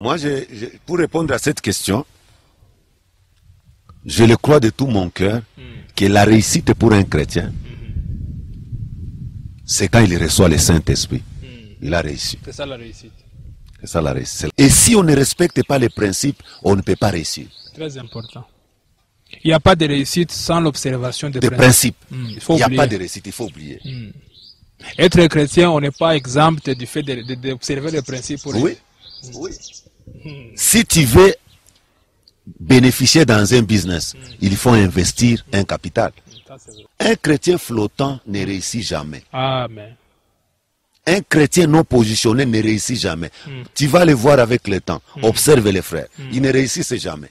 Moi, pour répondre à cette question, je le crois de tout mon cœur que la réussite pour un chrétien, c'est quand il reçoit le Saint-Esprit. Il a réussi. C'est ça la réussite. C'est ça la réussite. Et si on ne respecte pas les principes, on ne peut pas réussir. Très important. Il n'y a pas de réussite sans l'observation des principes. Il n'y a pas de réussite, il faut oublier. Être chrétien, on n'est pas exempt du fait d'observer les principes. Oui. Si tu veux bénéficier dans un business, il faut investir un capital. Un chrétien flottant ne réussit jamais. Amen. Un chrétien non positionné ne réussit jamais. Tu vas le voir avec le temps. Observe les frères. Ils ne réussissent jamais.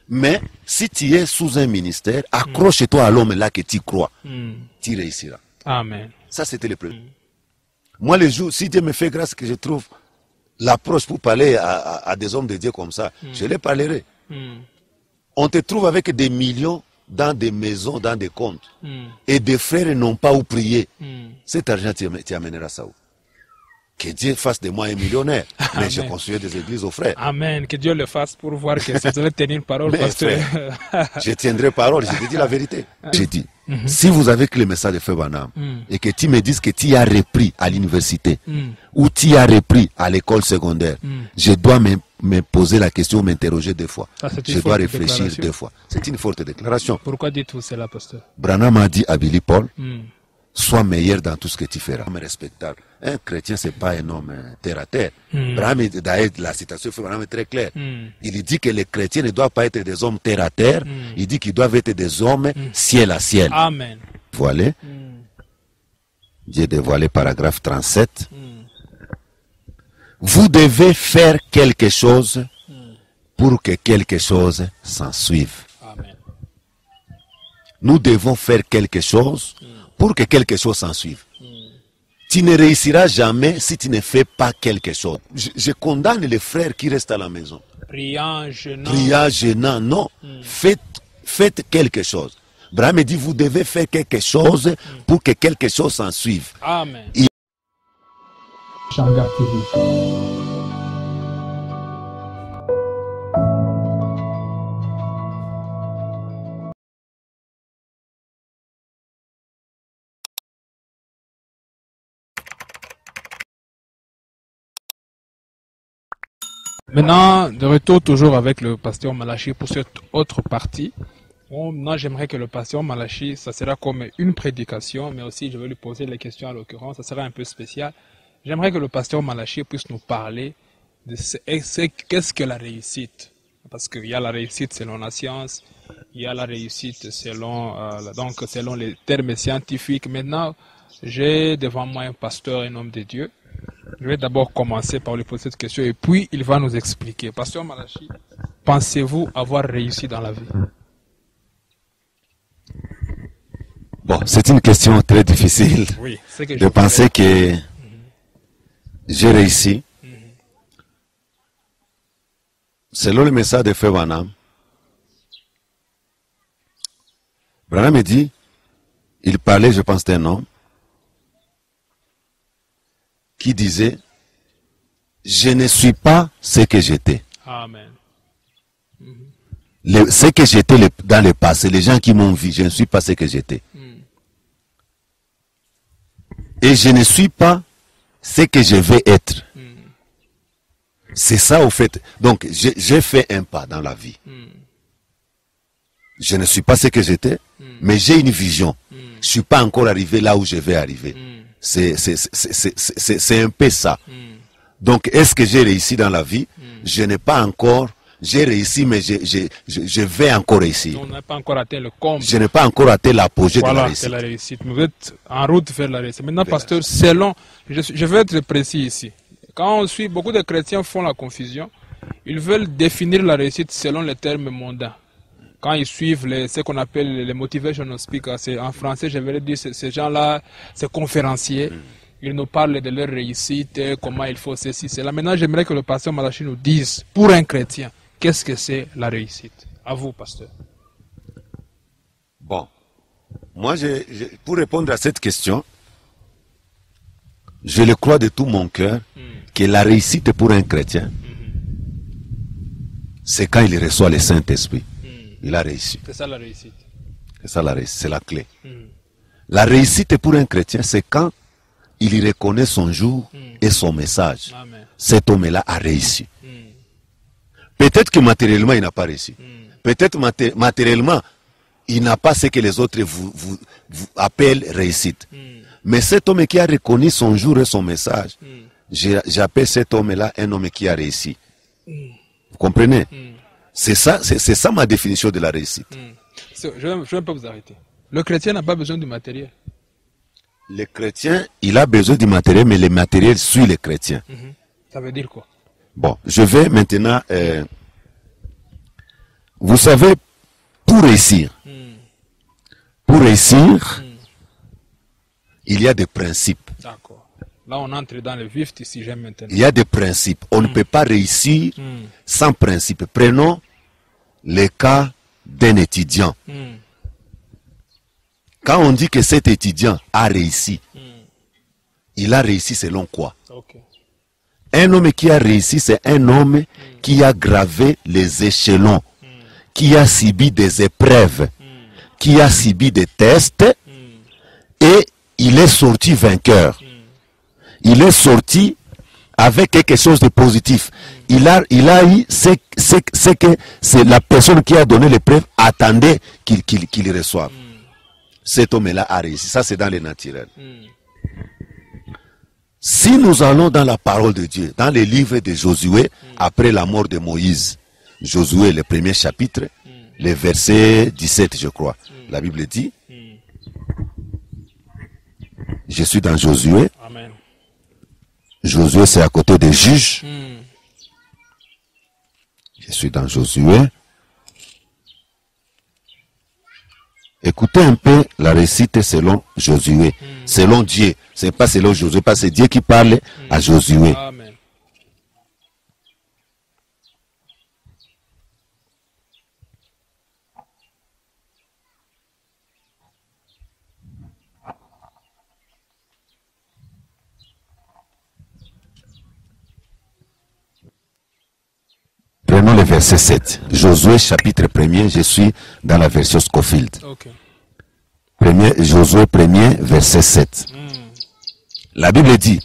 Mais si tu es sous un ministère, accroche-toi à l'homme là que tu crois. Tu réussiras. Amen. Ça, c'était le premier. Moi, le jour, si Dieu me fait grâce que je trouve l'approche pour parler à des hommes de Dieu comme ça, je les parlerai. On te trouve avec des millions dans des maisons, dans des comptes. Et des frères n'ont pas où prier. Cet argent, tu amèneras ça où? Que Dieu fasse de moi un millionnaire. Mais je construis des églises aux frères. Amen. Que Dieu le fasse pour voir que si vous allez tenir parole. Mais pasteur. Frère, je tiendrai parole, je te dis la vérité. J'ai dit, si vous avez que le message de Frère Branham et que tu me dises que tu as repris à l'université ou tu as repris à l'école secondaire, je dois me poser la question, m'interroger deux fois. Je dois réfléchir deux fois. C'est une forte déclaration. Pourquoi dites-vous cela, pasteur? Branham a dit à Billy Paul, sois meilleur dans tout ce que tu feras. Respectable. Un chrétien, c'est pas un homme terre à terre. D'ailleurs, la citation est très claire. Il dit que les chrétiens ne doivent pas être des hommes terre à terre. Il dit qu'ils doivent être des hommes ciel à ciel. Amen. Voilà. Dieu dévoilé, paragraphe 37. Vous devez faire quelque chose pour que quelque chose s'en suive. Amen. Nous devons faire quelque chose pour que quelque chose s'en suive. Tu ne réussiras jamais si tu ne fais pas quelque chose. Je condamne les frères qui restent à la maison. Priant, gênant. Priant, gênant, non. Faites quelque chose. Braham dit, vous devez faire quelque chose pour que quelque chose s'en suive. Amen. Maintenant, de retour toujours avec le pasteur Malachi pour cette autre partie. Bon, maintenant, j'aimerais que le pasteur Malachi, ça sera comme une prédication, mais aussi je vais lui poser les questions à l'occurrence, ça sera un peu spécial. J'aimerais que le pasteur Malachi puisse nous parler de qu'est-ce que la réussite. Parce qu'il y a la réussite selon la science, il y a la réussite selon les termes scientifiques. Maintenant, j'ai devant moi un pasteur, un homme de Dieu. Je vais d'abord commencer par lui poser cette question et puis il va nous expliquer. Pasteur Malachi, pensez-vous avoir réussi dans la vie? Bon, c'est une question très difficile. Oui, c'est que je pensais que j'ai réussi. Selon le message de Frère Branham, Branham me dit, il parlait, je pense, d'un homme qui disait, je ne suis pas ce que j'étais. Amen. Ce que j'étais dans le passé, les gens qui m'ont vu, je ne suis pas ce que j'étais. Et je ne suis pas ce que je vais être. C'est ça au fait. Donc, j'ai fait un pas dans la vie. Je ne suis pas ce que j'étais, mais j'ai une vision. Je ne suis pas encore arrivé là où je vais arriver. C'est un peu ça. Donc, est-ce que j'ai réussi dans la vie? Je n'ai pas encore. J'ai réussi, mais je vais encore réussir. On n'a pas encore atteint le comble. Je n'ai pas encore atteint l'apogée de la réussite. Voilà, c'est la réussite. Vous êtes en route vers la réussite. Maintenant, pasteur, selon... Je vais être précis ici. Quand on suit, beaucoup de chrétiens font la confusion. Ils veulent définir la réussite selon les termes mondains. Quand ils suivent ce qu'on appelle les motivational speakers, en français, je vais dire, ces gens-là, ces conférenciers, ils nous parlent de leur réussite, comment il faut ceci, cela. Maintenant, j'aimerais que le pasteur Malachi nous dise, pour un chrétien, qu'est-ce que c'est la réussite? À vous, pasteur. Bon, moi, pour répondre à cette question, je le crois de tout mon cœur que la réussite pour un chrétien, c'est quand il reçoit le Saint-Esprit. Il a réussi. C'est ça la réussite. C'est ça la réussite, c'est la clé. La réussite pour un chrétien, c'est quand il reconnaît son jour et son message. Amen. Cet homme-là a réussi. Peut-être que matériellement, il n'a pas réussi. Peut-être matériellement, il n'a pas ce que les autres vous appellent réussite. Mais cet homme qui a reconnu son jour et son message, j'appelle cet homme-là un homme qui a réussi. Vous comprenez? C'est ça ma définition de la réussite. Je vais pas vous arrêter. Le chrétien n'a pas besoin du matériel. Le chrétien, il a besoin du matériel, mais le matériel suit le chrétien. Ça veut dire quoi? Bon, je vais maintenant... vous savez, pour réussir, il y a des principes. D'accord. Là, on entre dans le vif du sujet maintenant. Il y a des principes. On ne peut pas réussir sans principe. Prenons le cas d'un étudiant. Quand on dit que cet étudiant a réussi, il a réussi selon quoi? Okay. Un homme qui a réussi, c'est un homme qui a gravé les échelons, qui a subi des épreuves, qui a subi des tests, et il est sorti vainqueur. Il est sorti avec quelque chose de positif. Il a eu ce que c'est la personne qui a donné l'épreuve attendait qu'il reçoive. Cet homme-là a réussi. Ça, c'est dans le naturel. Si nous allons dans la parole de Dieu, dans les livres de Josué, après la mort de Moïse, Josué, le premier chapitre, le verset 17, je crois. La Bible dit, je suis dans Josué. Amen. Josué, c'est à côté des juges. Je suis dans Josué. Écoutez un peu la récite selon Josué. Selon Dieu. C'est pas selon Josué, pas c'est Dieu qui parle à Josué. Amen. Prenons le verset 7. Josué chapitre 1er, je suis dans la version Scofield. Okay. Josué 1er, verset 7. La Bible dit,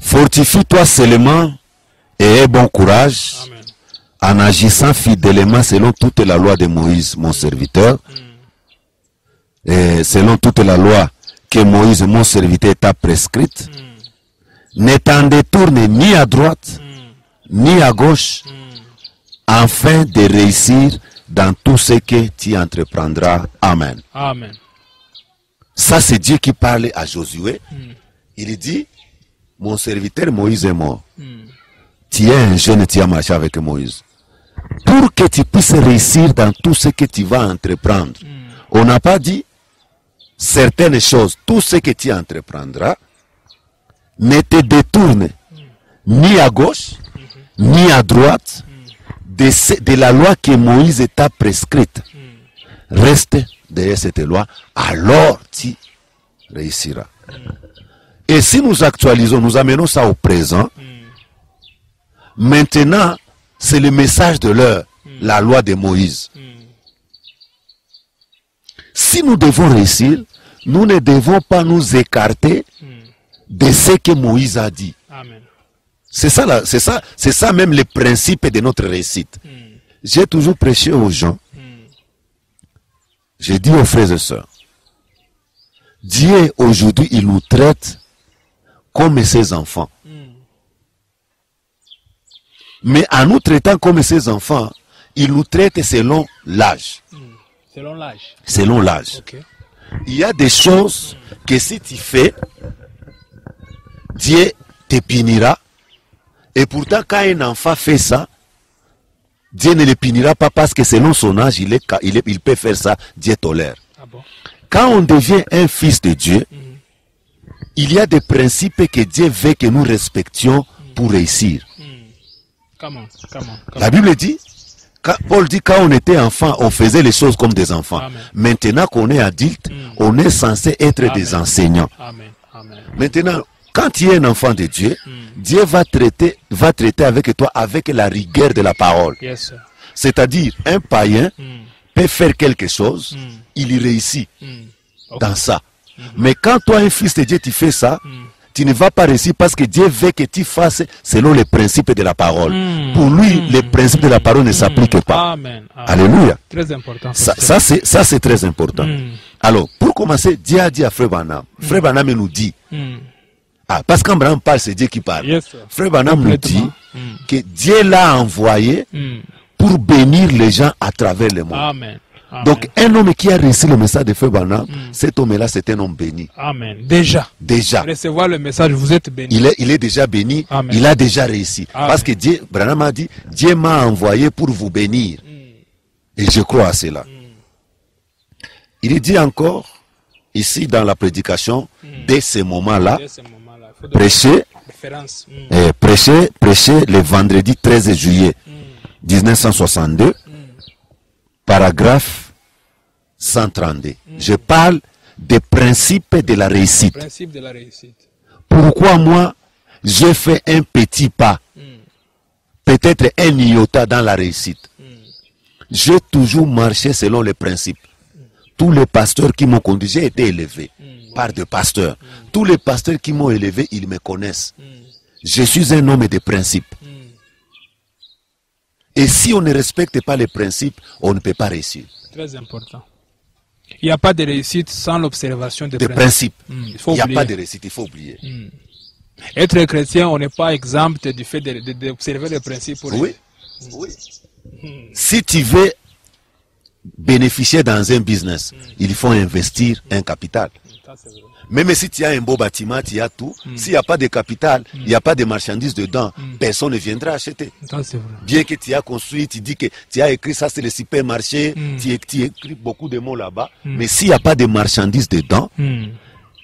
fortifie-toi seulement et aie bon courage. Amen. En agissant fidèlement selon toute la loi de Moïse, mon serviteur, et selon toute la loi que Moïse, mon serviteur, t'a prescrite, ne t'en détourne ni à droite, ni à gauche, afin de réussir dans tout ce que tu entreprendras. Amen. Amen. Ça, c'est Dieu qui parle à Josué. Il dit, mon serviteur Moïse est mort. Tu es un jeune, tu as marché avec Moïse. Pour que tu puisses réussir dans tout ce que tu vas entreprendre. On n'a pas dit certaines choses. Tout ce que tu entreprendras ne te détourne ni à gauche, ni à droite de la loi que Moïse t'a prescrite. Reste derrière cette loi, alors tu réussiras. Et si nous actualisons, nous amenons ça au présent, maintenant, c'est le message de l'heure, la loi de Moïse. Si nous devons réussir, nous ne devons pas nous écarter de ce que Moïse a dit. Amen. C'est ça même le principe de notre réussite. J'ai toujours prêché aux gens. J'ai dit aux frères et sœurs, Dieu aujourd'hui, il nous traite comme ses enfants. Mais en nous traitant comme ses enfants, il nous traite selon l'âge. Selon l'âge. Selon l'âge. Okay. Il y a des choses que si tu fais, Dieu te punira. Et pourtant, quand un enfant fait ça, Dieu ne le punira pas parce que selon son âge, il peut faire ça, Dieu tolère. Ah bon? Quand on devient un fils de Dieu, il y a des principes que Dieu veut que nous respections pour réussir. Comment? La Bible dit, Paul dit, quand on était enfant, on faisait les choses comme des enfants. Amen. Maintenant qu'on est adulte, on est censé être des enseignants. Amen. Amen. Maintenant, Quand tu es un enfant de Dieu, Dieu va traiter avec toi avec la rigueur de la parole. Yes, sir. C'est-à-dire, un païen peut faire quelque chose, il y réussit dans ça. Mais quand toi, un fils de Dieu, tu fais ça, tu ne vas pas réussir parce que Dieu veut que tu fasses selon les principes de la parole. Pour lui, les principes de la parole ne s'appliquent pas. Amen. Alléluia. Très important. Ça c'est très important. Alors, pour commencer, Dieu a dit à Frère Branham. Frère Branham nous dit, parce qu'Abraham parle, c'est Dieu qui parle. Yes, sir. Frère Branham nous dit que Dieu l'a envoyé pour bénir les gens à travers le monde. Amen. Amen. Donc, un homme qui a réussi le message de Frère Branham, cet homme-là, c'est un homme béni. Amen. Déjà. Recevoir le message, vous êtes béni. Il est déjà béni. Amen. Il a déjà réussi. Amen. Parce que Dieu, Branham a dit, Dieu m'a envoyé pour vous bénir. Et je crois à cela. Il dit encore, ici dans la prédication, dès ce moment-là, prêcher le vendredi 13 juillet 1962, paragraphe 132. Je parle des principes de la réussite. Pourquoi moi, j'ai fait un petit pas, peut-être un iota dans la réussite. J'ai toujours marché selon les principes. Tous les pasteurs qui m'ont conduit, j'ai été élevé par des pasteurs. Tous les pasteurs qui m'ont élevé, ils me connaissent. Je suis un homme de principes. Et si on ne respecte pas les principes, on ne peut pas réussir. Très important. Il n'y a pas de réussite sans l'observation des principes. Il n'y a pas de réussite, il faut oublier. Être chrétien, on n'est pas exempt du fait d'observer les principes. Oui. Si tu veux bénéficier dans un business, il faut investir un capital. Même si tu as un beau bâtiment, tu as tout. S'il n'y a pas de capital, il n'y a pas de marchandises dedans, personne ne viendra acheter. Bien que tu as construit, tu dis que tu as écrit ça, c'est le supermarché, tu écris beaucoup de mots là-bas. Mais s'il n'y a pas de marchandises dedans,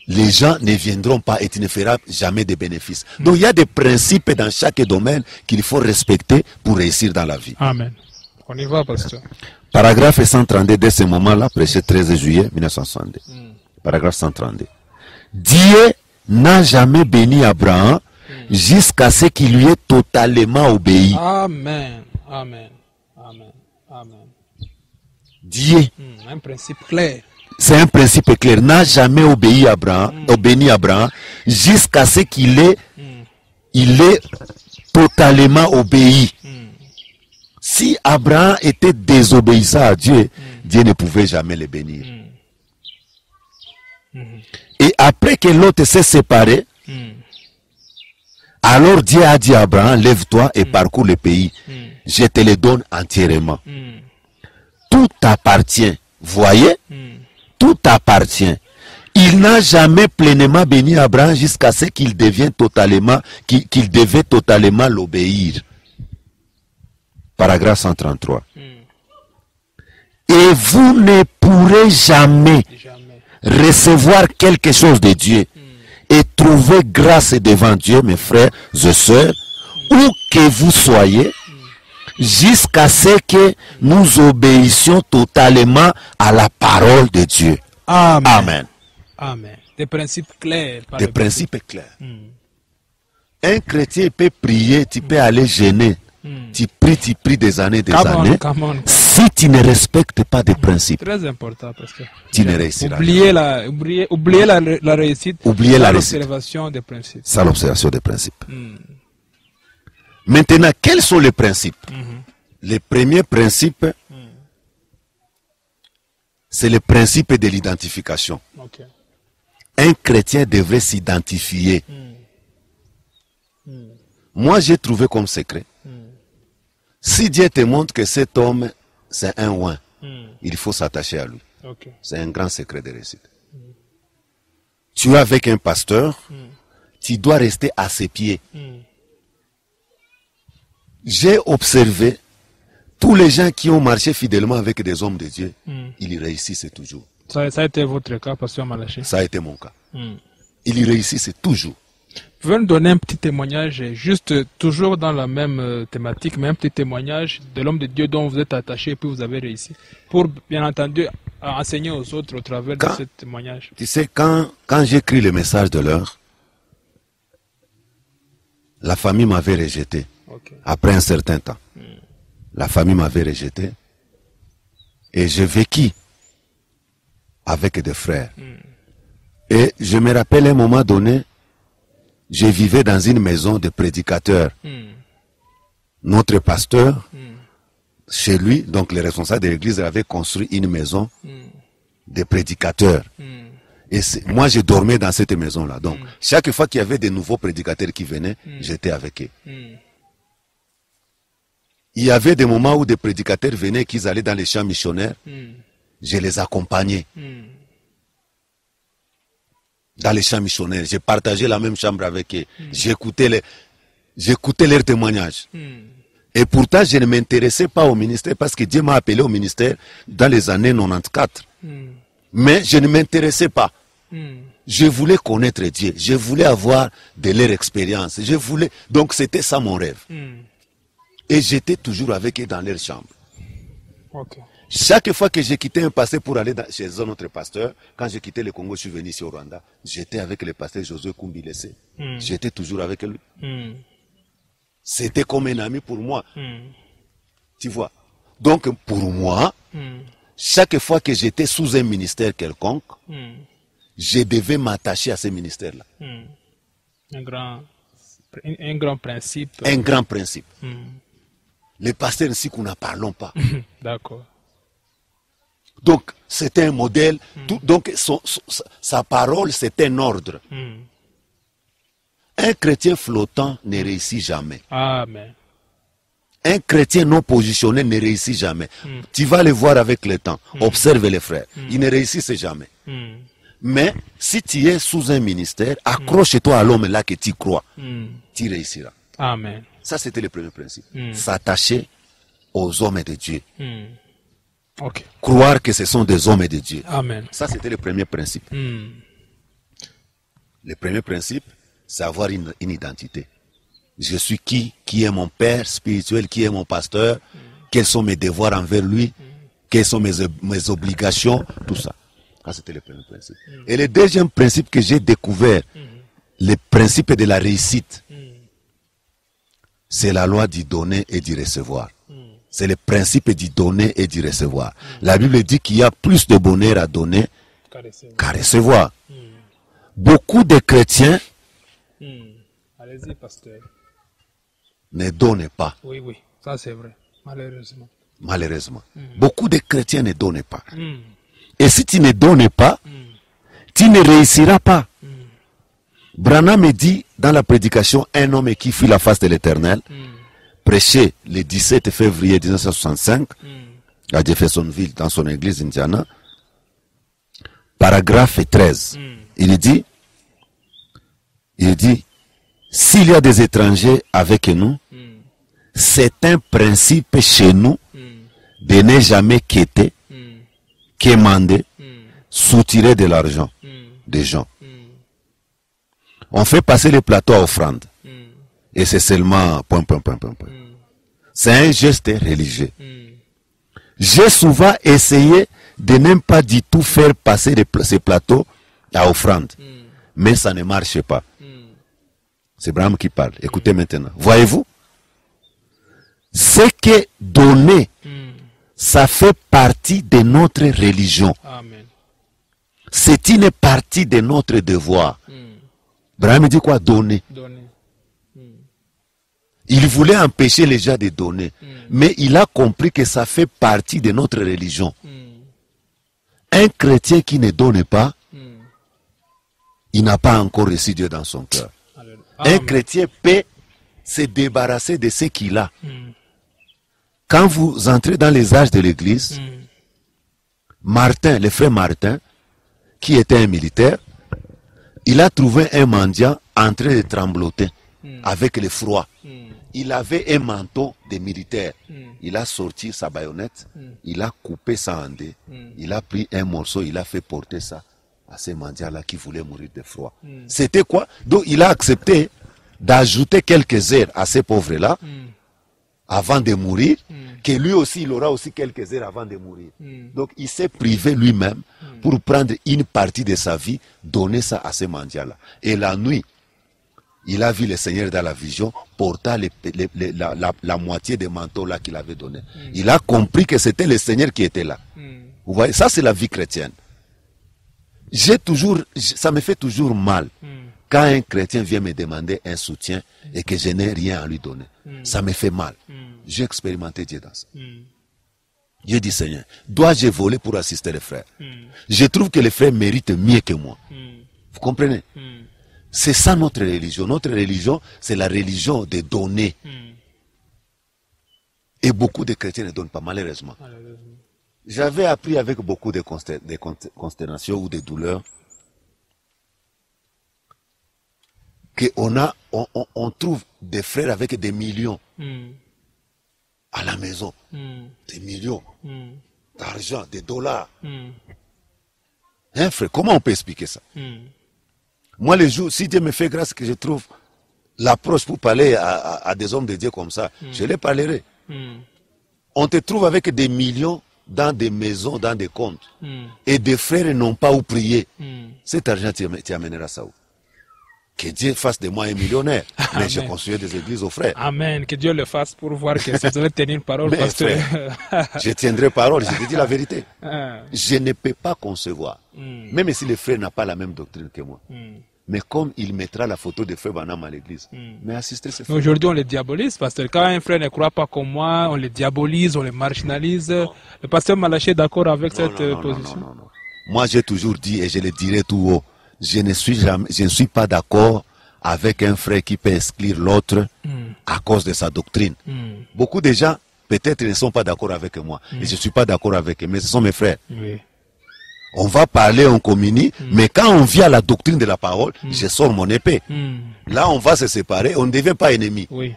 les gens ne viendront pas et tu ne feras jamais de bénéfices. Donc il y a des principes dans chaque domaine qu'il faut respecter pour réussir dans la vie. Amen. On y va, pasteur. Paragraphe 132 de ce moment-là, prêché 13 juillet 1962. Paragraphe 132. Dieu n'a jamais béni Abraham jusqu'à ce qu'il lui ait totalement obéi. Amen. Amen. Amen. Amen. Dieu. Un principe clair. C'est un principe clair. N'a jamais béni Abraham jusqu'à ce qu'il ait totalement obéi. Si Abraham était désobéissant à Dieu, Dieu ne pouvait jamais le bénir. Et après que l'autre s'est séparé, alors Dieu a dit à Abraham, lève-toi et parcours le pays. Je te le donne entièrement. Tout appartient. Voyez? Tout appartient. Il n'a jamais pleinement béni Abraham jusqu'à ce qu'il devait totalement l'obéir. Paragraphe 133. Et vous ne pourrez jamais recevoir quelque chose de Dieu et trouver grâce devant Dieu, mes frères et sœurs, où que vous soyez, jusqu'à ce que nous obéissions totalement à la parole de Dieu. Amen. Amen. Amen. Des principes clairs. Des principes clairs. Un chrétien peut prier, tu peux aller jeûner. Tu pries des années, Si tu ne respectes pas des principes, très important parce que tu ne réussiras pas. Oublier la réussite. Oublier la l'observation des principes. Sans l'observation des principes. Maintenant, quels sont les principes? Le premier principe, c'est le principe de l'identification. Un chrétien devrait s'identifier. Moi, j'ai trouvé comme secret. Si Dieu te montre que cet homme, c'est un oin, il faut s'attacher à lui. C'est un grand secret de réussite. Tu es avec un pasteur, tu dois rester à ses pieds. J'ai observé tous les gens qui ont marché fidèlement avec des hommes de Dieu, ils y réussissent toujours. Ça a été votre cas, pasteur Malachi? Ça a été mon cas. Ils y réussissent toujours. Vous pouvez nous donner un petit témoignage, juste toujours dans la même thématique, mais un petit témoignage de l'homme de Dieu dont vous êtes attaché et puis vous avez réussi, pour bien entendu enseigner aux autres au travers de ce témoignage. Tu sais, quand j'écris le message de l'heure, La famille m'avait rejeté. Ok. Après un certain temps. La famille m'avait rejeté. Et j'ai vécu avec des frères. Et je me rappelle à un moment donné, je vivais dans une maison de prédicateurs. Notre pasteur, chez lui, donc les responsables de l'église avaient construit une maison de prédicateurs. Et moi, je dormais dans cette maison-là. Donc, chaque fois qu'il y avait des nouveaux prédicateurs qui venaient, j'étais avec eux. Il y avait des moments où des prédicateurs venaient, qu'ils allaient dans les champs missionnaires. Je les accompagnais. Dans les champs missionnaires. J'ai partagé la même chambre avec eux. J'écoutais leurs témoignages. Et pourtant, je ne m'intéressais pas au ministère parce que Dieu m'a appelé au ministère dans les années 94. Mais je ne m'intéressais pas. Je voulais connaître Dieu. Je voulais avoir de leur expérience. Donc c'était ça mon rêve. Et j'étais toujours avec eux dans leur chambre. Ok. Chaque fois que j'ai quitté un pasteur pour aller chez un autre pasteur, quand j'ai quitté le Congo, je suis venu ici au Rwanda, j'étais avec le pasteur Josué Kumbilese. J'étais toujours avec lui. C'était comme un ami pour moi. Tu vois. Donc pour moi, chaque fois que j'étais sous un ministère quelconque, je devais m'attacher à ce ministère-là. Un grand principe. Un grand principe. Les pasteurs ici qu'on n'en parlons pas. D'accord. Donc, c'était un modèle. Donc, sa parole, c'est un ordre. Un chrétien flottant ne réussit jamais. Amen. Un chrétien non positionné ne réussit jamais. Tu vas le voir avec le temps. Observe les frères. Ils ne réussissent jamais. Mais si tu es sous un ministère, accroche-toi à l'homme là que tu crois. Tu réussiras. Amen. Ça, c'était le premier principe. S'attacher aux hommes de Dieu. Ok. Croire que ce sont des hommes de Dieu. Amen. Ça, c'était le premier principe. Le premier principe, c'est avoir une identité. Je suis qui est mon père spirituel, qui est mon pasteur, quels sont mes devoirs envers lui, quelles sont mes obligations, tout ça. Ça, c'était le premier principe. Et le deuxième principe que j'ai découvert, le principe de la réussite, c'est la loi du donner et du recevoir. C'est le principe du donner et du recevoir. La Bible dit qu'il y a plus de bonheur à donner qu'à recevoir. Beaucoup de chrétiens Allez-y, pasteur. ne donnent pas. Oui, ça c'est vrai, malheureusement. Malheureusement. Beaucoup de chrétiens ne donnent pas. Et si tu ne donnes pas, tu ne réussiras pas. Branham me dit dans la prédication, un homme qui fuit la face de l'Éternel, prêché le 17 février 1965 à Jeffersonville dans son église Indiana, paragraphe 13. Il dit, s'il y a des étrangers avec nous, c'est un principe chez nous de ne jamais quêter, quémander, soutirer de l'argent des gens. On fait passer les plateaux à offrande. Et c'est seulement point. C'est un geste religieux. J'ai souvent essayé de ne pas du tout faire passer ces plateaux à offrande. Mais ça ne marche pas. C'est Branham qui parle. Écoutez maintenant. Voyez-vous? Ce que donner, ça fait partie de notre religion. Amen. C'est une partie de notre devoir. Branham dit quoi? Donner. Il voulait empêcher les gens de donner. Mais il a compris que ça fait partie de notre religion. Un chrétien qui ne donne pas, il n'a pas encore reçu Dieu dans son cœur. Un chrétien peut se débarrasser de ce qu'il a. Quand vous entrez dans les âges de l'église, Martin, le frère Martin, qui était un militaire, il a trouvé un mendiant en train de trembloter avec le froid. Il avait un manteau de militaire. Il a sorti sa baïonnette, il a coupé ça en deux, il a pris un morceau, il a fait porter ça à ce mendiant-là qui voulait mourir de froid. C'était quoi? Donc il a accepté d'ajouter quelques heures à ces pauvres-là avant de mourir, que lui aussi, il aura aussi quelques heures avant de mourir. Donc il s'est privé lui-même pour prendre une partie de sa vie, donner ça à ces mendiants-là. Et la nuit, il a vu le Seigneur dans la vision, portant la moitié des manteaux là qu'il avait donné. Il a compris que c'était le Seigneur qui était là. Vous voyez, ça c'est la vie chrétienne. Ça me fait toujours mal quand un chrétien vient me demander un soutien et que je n'ai rien à lui donner. Ça me fait mal. J'ai expérimenté Dieu dans ça. J'ai dit, Seigneur, dois-je voler pour assister les frères? Je trouve que les frères méritent mieux que moi. Vous comprenez? C'est ça notre religion. Notre religion, c'est la religion de donner. Et beaucoup de chrétiens ne donnent pas, malheureusement. J'avais appris avec beaucoup de consternations ou de douleurs qu'on trouve des frères avec des millions à la maison. Des millions d'argent, des dollars. Hein, frère, comment on peut expliquer ça? Moi, les jours, si Dieu me fait grâce que je trouve l'approche pour parler à des hommes de Dieu comme ça, je les parlerai. On te trouve avec des millions dans des maisons, dans des comptes. Et des frères n'ont pas où prier. Cet argent, tu amèneras ça où? Que Dieu fasse de moi un millionnaire. Mais je construis des églises aux frères. Amen. Que Dieu le fasse pour voir que vous allez tenir parole. Mais frère, je tiendrai parole, je te dis la vérité. Je ne peux pas concevoir. Même si le frère n'a pas la même doctrine que moi. Mais comme il mettra la photo de frère Branham à l'église, mais assister ces frères. Aujourd'hui, on les diabolise, parce que quand un frère ne croit pas comme moi, on les diabolise, on les marginalise. Non. Le pasteur Malachi est d'accord avec cette position? Non. Moi, j'ai toujours dit, et je le dirai tout haut, je ne suis pas d'accord avec un frère qui peut exclure l'autre à cause de sa doctrine. Beaucoup de gens, peut-être, ne sont pas d'accord avec moi. Et je ne suis pas d'accord avec eux, mais ce sont mes frères. Oui. On va parler, on communie, mais quand on vient à la doctrine de la parole, je sors mon épée. Là, on va se séparer, on ne devient pas ennemis. Oui.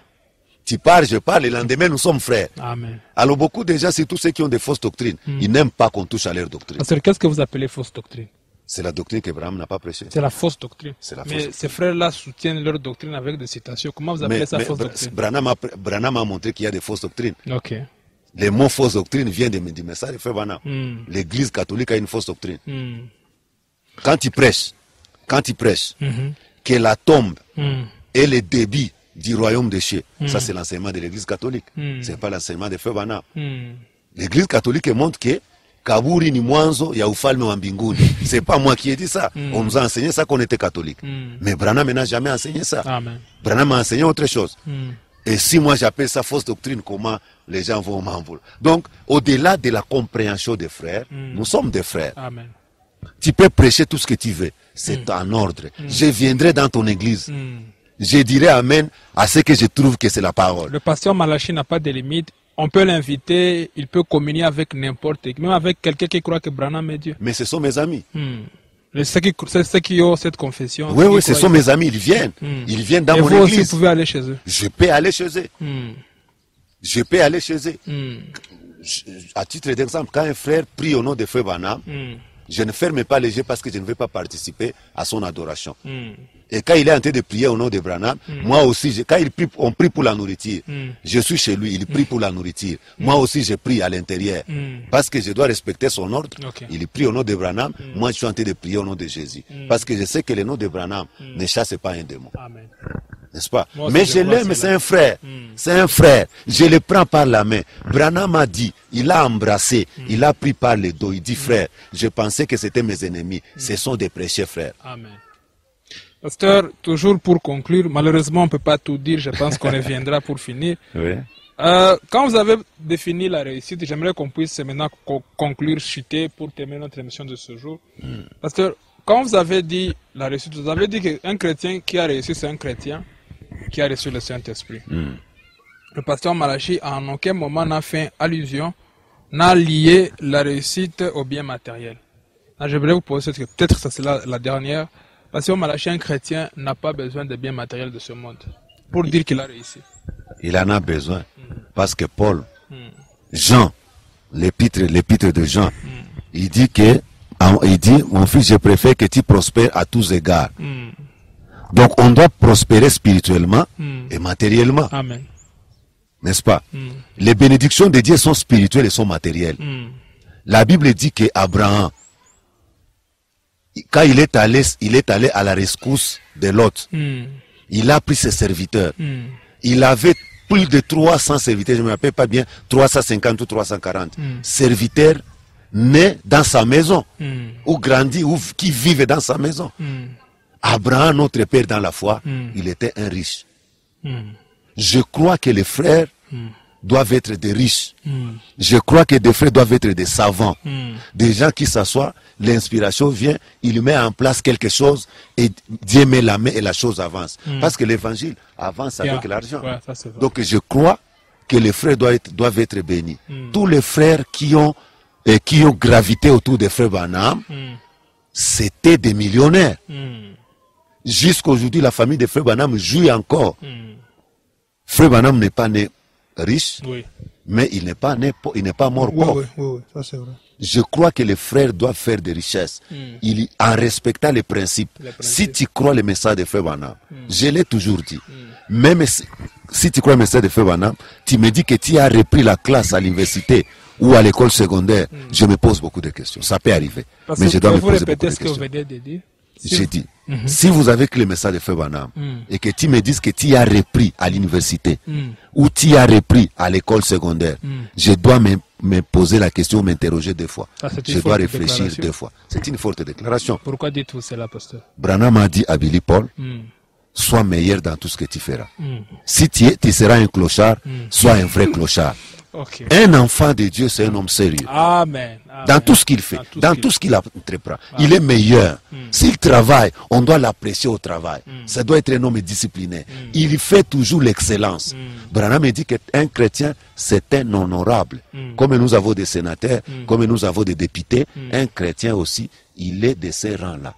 Tu parles, je parle, et le lendemain, nous sommes frères. Amen. Alors, beaucoup de gens, c'est tous ceux qui ont des fausses doctrines. Ils n'aiment pas qu'on touche à leur doctrine. Qu'est-ce que vous appelez fausse doctrine? C'est la doctrine qu'Abraham n'a pas prêchée. C'est la fausse doctrine. La fausse mais doctrine. Ces frères-là soutiennent leur doctrine avec des citations. Comment vous appelez ça fausse doctrine? Branham a montré qu'il y a des fausses doctrines. Ok. Les mots fausse doctrine viennent du message de Frère Branham. L'église catholique a une fausse doctrine. Quand tu prêches, que la tombe est le débit du royaume des cieux, ça c'est l'enseignement de l'église catholique. C'est pas l'enseignement de Frère Branham. L'église catholique montre que Kaburi ni mwanzo ya ufalme wa mbinguni. C'est pas moi qui ai dit ça. On nous a enseigné ça qu'on était catholique. Mais Branham n'a jamais enseigné ça. Amen. Branham a enseigné autre chose. Et si moi j'appelle ça fausse doctrine, comment les gens vont m'en vouloir? Donc, au-delà de la compréhension des frères, nous sommes des frères. Amen. Tu peux prêcher tout ce que tu veux. C'est en ordre. Je viendrai dans ton église. Je dirai amen à ce que je trouve que c'est la parole. Le pasteur Malachi n'a pas de limite. On peut l'inviter, il peut communier avec n'importe qui, même avec quelqu'un qui croit que Branham est Dieu. Mais ce sont mes amis. Ceux qui ont cette confession. Oui, ce sont mes amis, ils viennent. Ils viennent dans mon église. Et vous aussi, vous pouvez aller chez eux. Je peux aller chez eux. Je peux aller chez eux. À titre d'exemple, quand un frère prie au nom de Frère Branham, je ne ferme pas les yeux parce que je ne veux pas participer à son adoration. Et quand il est en train de prier au nom de Branham, moi aussi, quand on prie pour la nourriture, je suis chez lui, il prie pour la nourriture. Moi aussi, je prie à l'intérieur. Parce que je dois respecter son ordre. Il prie au nom de Branham, moi je suis en train de prier au nom de Jésus. Parce que je sais que le nom de Branham ne chasse pas un démon. Amen. N'est-ce pas? Moi, mais je l'aime, c'est un frère. C'est un frère. Je le prends par la main. Branham a dit, il a embrassé, il a pris par le dos. Il dit, frère, je pensais que c'était mes ennemis. Ce sont des prêchés frères. Amen. Pasteur, toujours pour conclure, malheureusement on ne peut pas tout dire, je pense qu'on reviendra pour finir. Oui. Quand vous avez défini la réussite, j'aimerais qu'on puisse maintenant conclure, chuter pour terminer notre émission de ce jour. Pasteur, quand vous avez dit la réussite, vous avez dit qu'un chrétien qui a réussi, c'est un chrétien qui a reçu le Saint-Esprit. Le pasteur Malachi, en aucun moment, n'a fait allusion, n'a lié la réussite au bien matériel. Là, je voulais vous poser cette question, peut-être que c'est la dernière. Parce que Malachi, un chrétien, n'a pas besoin de biens matériels de ce monde pour dire qu'il a réussi. Il en a besoin. Parce que Paul, Jean, l'épître de Jean, il dit, mon fils, je préfère que tu prospères à tous égards. Donc, on doit prospérer spirituellement et matériellement. Amen. N'est-ce pas? Les bénédictions de Dieu sont spirituelles et sont matérielles. La Bible dit qu'Abraham, quand il est allé à la rescousse de Lot, Il a pris ses serviteurs. Il avait plus de 300 serviteurs, je ne me rappelle pas bien, 350 ou 340 serviteurs nés dans sa maison, ou grandis, ou qui vivent dans sa maison. Abraham, notre père dans la foi, il était un riche. Je crois que les frères doivent être des riches. Je crois que des frères doivent être des savants. Des gens qui s'assoient, l'inspiration vient, il met en place quelque chose et Dieu met la main et la chose avance. Parce que l'évangile avance avec l'argent. Ouais, donc je crois que les frères doivent être bénis. Tous les frères qui ont gravité autour des frères Branham, c'était des millionnaires. Jusqu'aujourd'hui, la famille des frères Branham jouit encore. Frère Branham n'est pas né riche, mais il n'est pas mort pauvre. Oui, ça c'est vrai. Je crois que les frères doivent faire des richesses en respectant les principes. Si tu crois le message de Frère Branham, je l'ai toujours dit, même si tu crois le message de Frère Branham, tu me dis que tu as repris la classe à l'université ou à l'école secondaire, je me pose beaucoup de questions. Ça peut arriver, mais je dois me poser beaucoup de questions. Vous venez de dire. J'ai dit, si vous avez que le message de Frère Branham et que tu me dises que tu as repris à l'université ou tu as repris à l'école secondaire, je dois me poser la question, m'interroger deux fois. Je dois réfléchir deux fois. C'est une forte déclaration. Pourquoi dites-vous cela, pasteur? Branham a dit à Billy Paul, sois meilleur dans tout ce que tu feras. Si tu seras un clochard, sois un vrai clochard. Okay. Un enfant de Dieu, c'est un homme sérieux. Amen. Dans tout ce qu'il fait, dans tout ce qu'il entreprend. Il est meilleur. S'il travaille, on doit l'apprécier au travail. Ça doit être un homme discipliné. Il fait toujours l'excellence. Branham dit qu'un chrétien, c'est un honorable. Comme nous avons des sénateurs, comme nous avons des députés, un chrétien aussi, il est de ces rangs-là.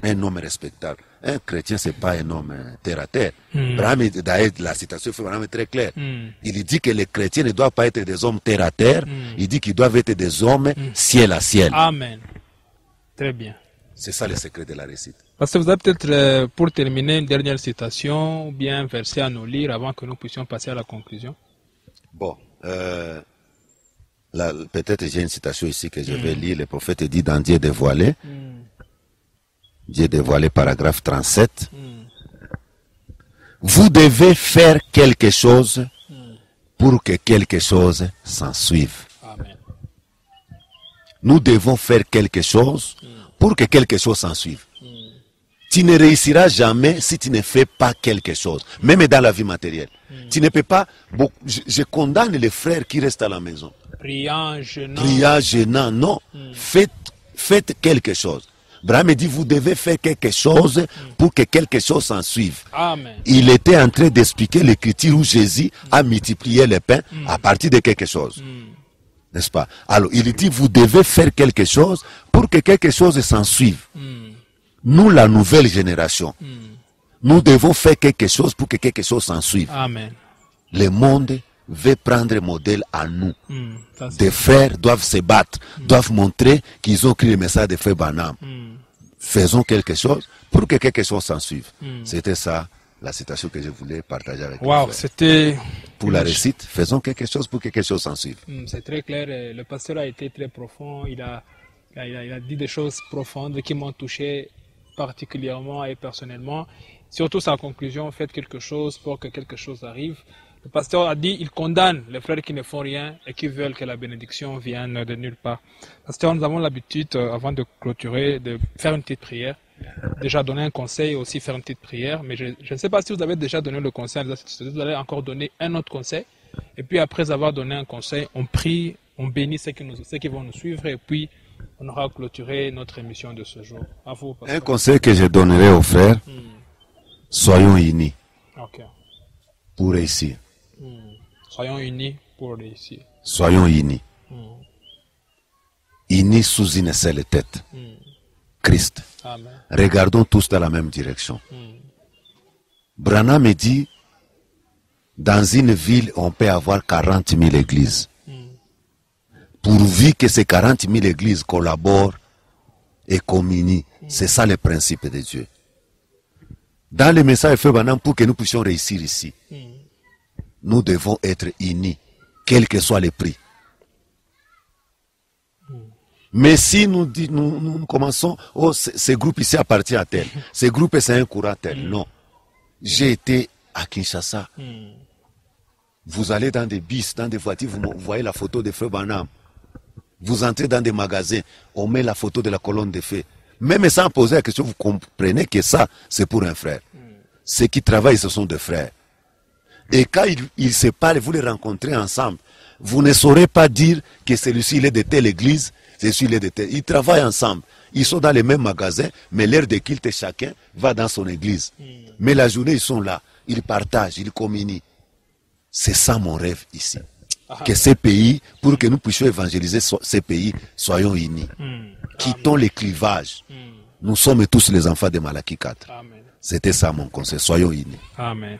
Un homme respectable. Un chrétien, ce n'est pas un homme terre à terre. D'ailleurs, la citation est très claire. Il dit que les chrétiens ne doivent pas être des hommes terre à terre. Il dit qu'ils doivent être des hommes ciel à ciel. Amen. Très bien. C'est ça le secret de la réussite. Parce que vous avez peut-être, pour terminer, une dernière citation ou bien un verset à nous lire avant que nous puissions passer à la conclusion. Bon. Peut-être j'ai une citation ici que je vais lire. Le prophète dit dans Dieu dévoilé. Dieu dévoilé, paragraphe 37. Vous devez faire quelque chose pour que quelque chose s'en suive. Amen. Nous devons faire quelque chose pour que quelque chose s'en suive. Tu ne réussiras jamais si tu ne fais pas quelque chose, même dans la vie matérielle. Tu ne peux pas... Je condamne les frères qui restent à la maison. Priant, gênant, non. Faites quelque chose. Abraham dit, vous devez faire quelque chose pour que quelque chose s'en suive. Amen. Il était en train d'expliquer l'écriture où Jésus a multiplié les pains à partir de quelque chose. N'est-ce pas? Alors, il dit, vous devez faire quelque chose pour que quelque chose s'en suive. Nous, la nouvelle génération, nous devons faire quelque chose pour que quelque chose s'en suive. Amen. Le monde veut prendre modèle à nous. Des frères doivent se battre, doivent montrer qu'ils ont écrit le message de Frère Branham. Faisons quelque chose pour que quelque chose s'en suive. C'était ça la citation que je voulais partager avec vous. Wow, c'était... Pour la réussite, faisons quelque chose pour que quelque chose s'en suive. C'est très clair. Le pasteur a été très profond. Il a dit des choses profondes qui m'ont touché particulièrement et personnellement. Surtout sa conclusion, faites quelque chose pour que quelque chose arrive. Le pasteur a dit, il condamne les frères qui ne font rien et qui veulent que la bénédiction vienne de nulle part. Pasteur, nous avons l'habitude, avant de clôturer, de faire une petite prière. Déjà donner un conseil et aussi faire une petite prière. Mais je ne sais pas si vous avez déjà donné le conseil. Vous allez encore donner un autre conseil. Et puis après avoir donné un conseil, on prie, on bénit ceux qui vont nous suivre. Et puis on aura clôturé notre émission de ce jour. À vous, pasteur. Un conseil que je donnerai aux frères, soyons unis pour réussir. Soyons unis pour réussir. Soyons unis. Unis sous une seule tête. Christ. Amen. Regardons tous dans la même direction. Branham me dit, dans une ville, on peut avoir 40 000 églises. Pourvu que ces 40 000 églises collaborent et communient. C'est ça le principe de Dieu. Dans le message de Frère Branham, pour que nous puissions réussir ici, nous devons être unis, quel que soit le prix. Mais si nous commençons, oh, ce groupe ici appartient à tel, ce groupe c'est un courant tel, non. J'ai été à Kinshasa. Vous allez dans des bus, dans des voitures, vous voyez la photo de Frère Branham. Vous entrez dans des magasins, on met la photo de la colonne de feu. Même sans poser la question, vous comprenez que ça, c'est pour un frère. Ceux qui travaillent, ce sont des frères. Et quand ils se parlent, vous les rencontrez ensemble, vous ne saurez pas dire que celui-ci il est de telle église, celui-ci il est de telle. Ils travaillent ensemble. Ils sont dans les mêmes magasins, mais l'heure de culte, chacun va dans son église. Mais la journée, ils sont là, ils partagent, ils communient. C'est ça mon rêve ici. Que ces pays, pour que nous puissions évangéliser ces pays, soyons unis. Quittons les clivages. Nous sommes tous les enfants de Malachie 4. C'était ça mon conseil. Soyons unis. Amen.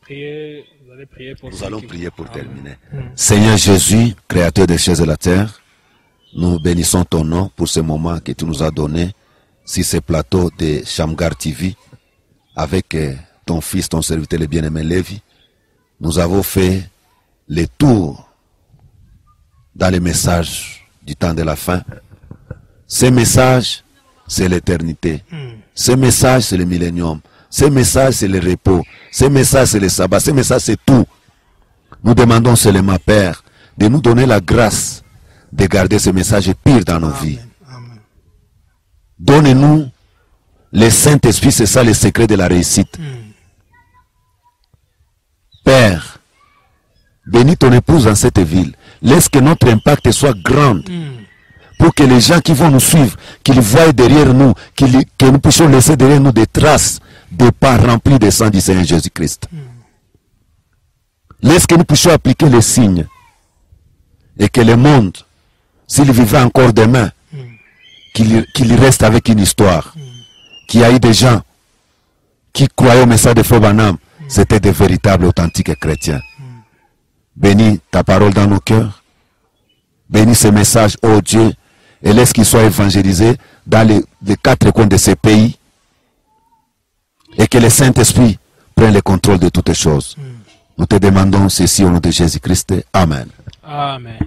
Priez, vous allez prier pour Nous allons prier pour terminer. Seigneur Jésus, créateur des cieux et de la terre, nous bénissons ton nom pour ce moment que tu nous as donné sur ce plateau de Shamgar TV avec ton fils, ton serviteur, le bien-aimé Lévi. Nous avons fait le tour dans les messages du temps de la fin. Ces messages, c'est l'éternité. Ces messages, c'est le millénium. Ces messages, c'est le repos. Ces messages, c'est le sabbat. Ces messages, c'est tout. Nous demandons seulement, Père, de nous donner la grâce de garder ce message pire dans nos vies. Donnez-nous le Saint-Esprit, c'est ça le secret de la réussite. Père, bénis ton épouse dans cette ville. Laisse que notre impact soit grand. Pour que les gens qui vont nous suivre, qu'ils voient derrière nous, que nous puissions laisser derrière nous des traces de pas remplis de sang du Seigneur Jésus-Christ. Laisse que nous puissions appliquer les signes. Et que le monde, s'il vivait encore demain, qu'il reste avec une histoire. Qu'il y a eu des gens qui croyaient au message de Frère Branham. C'était des véritables, authentiques chrétiens. Bénis ta parole dans nos cœurs. Bénis ce message, ô Dieu, et laisse qu'il soit évangélisé dans les quatre coins de ces pays. Et que le Saint-Esprit prenne le contrôle de toutes choses. Nous te demandons ceci au nom de Jésus-Christ. Amen. Amen.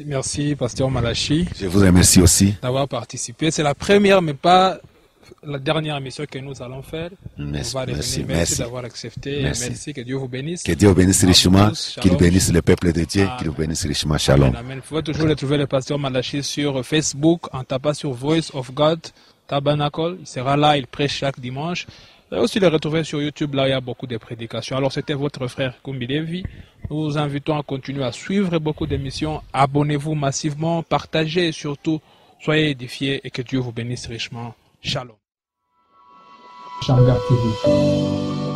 Merci, Pasteur Malachi. Je vous remercie aussi d'avoir participé. C'est la première, mais pas la dernière émission que nous allons faire. Merci, on va revenir. Merci d'avoir accepté. Merci. Que Dieu vous bénisse. Que Dieu vous bénisse richement. Qu'il bénisse le peuple de Dieu. Qu'il vous bénisse richement. Shalom. Amen. Vous pouvez toujours retrouver le pasteur Malachi sur Facebook en tapant sur Voice of God Tabernacle. Il sera là, il prêche chaque dimanche. Et aussi le retrouver sur YouTube, là il y a beaucoup de prédications. Alors c'était votre frère Kumbi Lévi. Nous vous invitons à continuer à suivre beaucoup d'émissions. Abonnez-vous massivement, partagez et surtout soyez édifiés et que Dieu vous bénisse richement. Shalom. Shamgar TV.